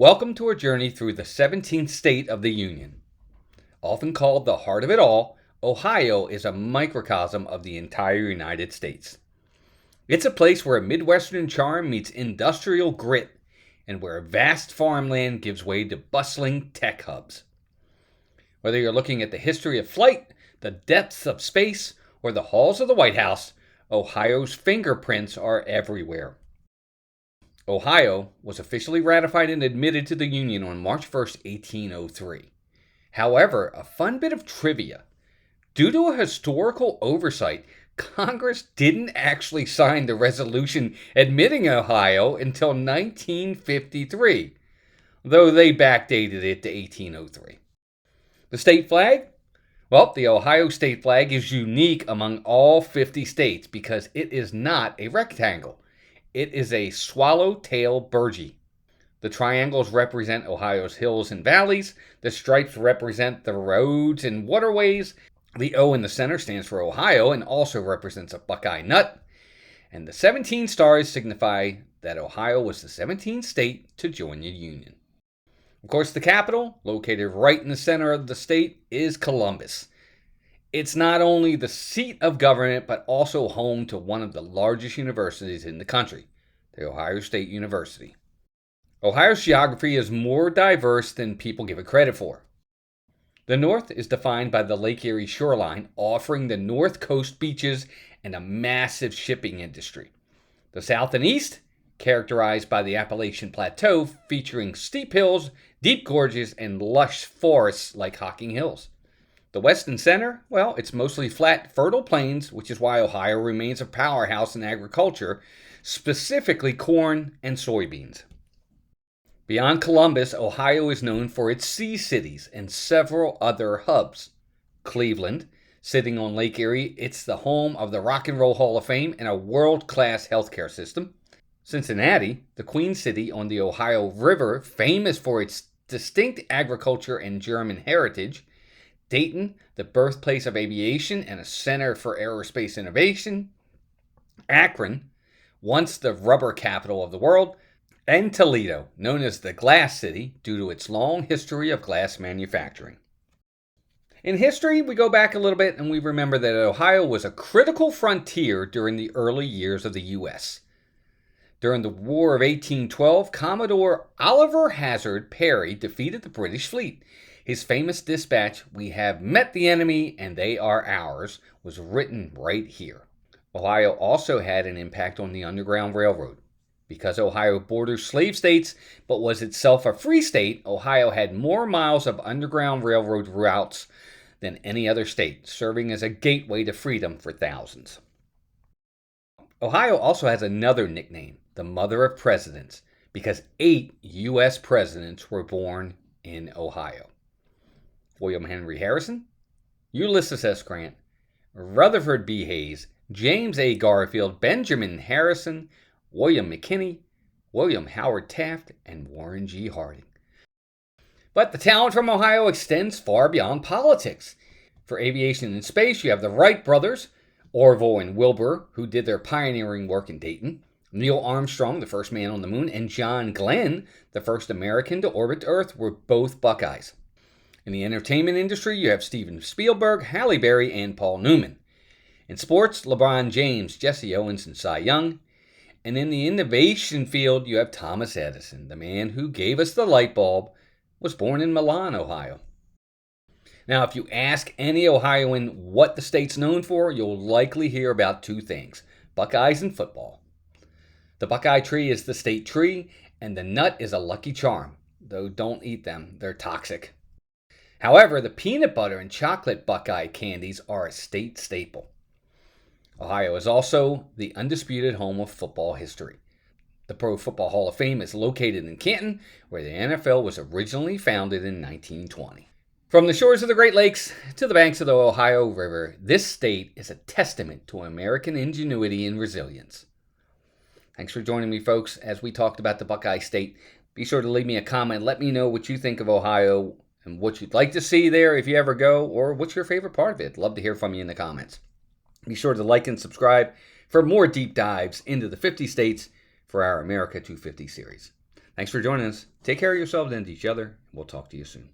Welcome to a journey through the 17th state of the Union. Often called the heart of it all, Ohio is a microcosm of the entire United States. It's a place where Midwestern charm meets industrial grit and where vast farmland gives way to bustling tech hubs. Whether you're looking at the history of flight, the depths of space, or the halls of the White House, Ohio's fingerprints are everywhere. Ohio was officially ratified and admitted to the Union on March 1st, 1803. However, a fun bit of trivia. Due to a historical oversight, Congress didn't actually sign the resolution admitting Ohio until 1953, though they backdated it to 1803. The state flag? Well, the Ohio state flag is unique among all 50 states because it is not a rectangle. It is a swallowtail burgee. The triangles represent Ohio's hills and valleys. The stripes represent the roads and waterways. The O in the center stands for Ohio and also represents a Buckeye nut. And the 17 stars signify that Ohio was the 17th state to join the Union. Of course, the capital, located right in the center of the state, is Columbus. It's not only the seat of government, but also home to one of the largest universities in the country, the Ohio State University. Ohio's geography is more diverse than people give it credit for. The north is defined by the Lake Erie shoreline, offering the north coast beaches and a massive shipping industry. The south and east, characterized by the Appalachian Plateau, featuring steep hills, deep gorges, and lush forests like Hocking Hills. The west and center, well, it's mostly flat, fertile plains, which is why Ohio remains a powerhouse in agriculture, specifically corn and soybeans. Beyond Columbus, Ohio is known for its sea cities and several other hubs. Cleveland, sitting on Lake Erie, it's the home of the Rock and Roll Hall of Fame and a world-class healthcare system. Cincinnati, the Queen City on the Ohio River, famous for its distinct agriculture and German heritage. Dayton, the birthplace of aviation and a center for aerospace innovation. Akron, once the rubber capital of the world. And Toledo, known as the Glass City due to its long history of glass manufacturing. In history, we go back a little bit and we remember that Ohio was a critical frontier during the early years of the U.S. During the War of 1812, Commodore Oliver Hazard Perry defeated the British fleet. His famous dispatch, "We have met the enemy and they are ours," was written right here. Ohio also had an impact on the Underground Railroad. Because Ohio borders slave states, but was itself a free state, Ohio had more miles of Underground Railroad routes than any other state, serving as a gateway to freedom for thousands. Ohio also has another nickname, the Mother of Presidents, because 8 U.S. presidents were born in Ohio. William Henry Harrison, Ulysses S. Grant, Rutherford B. Hayes, James A. Garfield, Benjamin Harrison, William McKinley, William Howard Taft, and Warren G. Harding. But the talent from Ohio extends far beyond politics. For aviation and space, you have the Wright brothers, Orville and Wilbur, who did their pioneering work in Dayton, Neil Armstrong, the first man on the moon, and John Glenn, the first American to orbit Earth, were both Buckeyes. In the entertainment industry, you have Steven Spielberg, Halle Berry, and Paul Newman. In sports, LeBron James, Jesse Owens, and Cy Young. And in the innovation field, you have Thomas Edison, the man who gave us the light bulb, was born in Milan, Ohio. Now, if you ask any Ohioan what the state's known for, you'll likely hear about 2 things: Buckeyes and football. The Buckeye tree is the state tree, and the nut is a lucky charm, though don't eat them, they're toxic. However, the peanut butter and chocolate Buckeye candies are a state staple. Ohio is also the undisputed home of football history. The Pro Football Hall of Fame is located in Canton, where the NFL was originally founded in 1920. From the shores of the Great Lakes to the banks of the Ohio River, this state is a testament to American ingenuity and resilience. Thanks for joining me, folks, as we talked about the Buckeye State. Be sure to leave me a comment. Let me know what you think of Ohio and what you'd like to see there if you ever go, or what's your favorite part of it. Love to hear from you in the comments. Be sure to like and subscribe for more deep dives into the 50 states for our America 250 series. Thanks for joining us. Take care of yourselves and each other. We'll talk to you soon.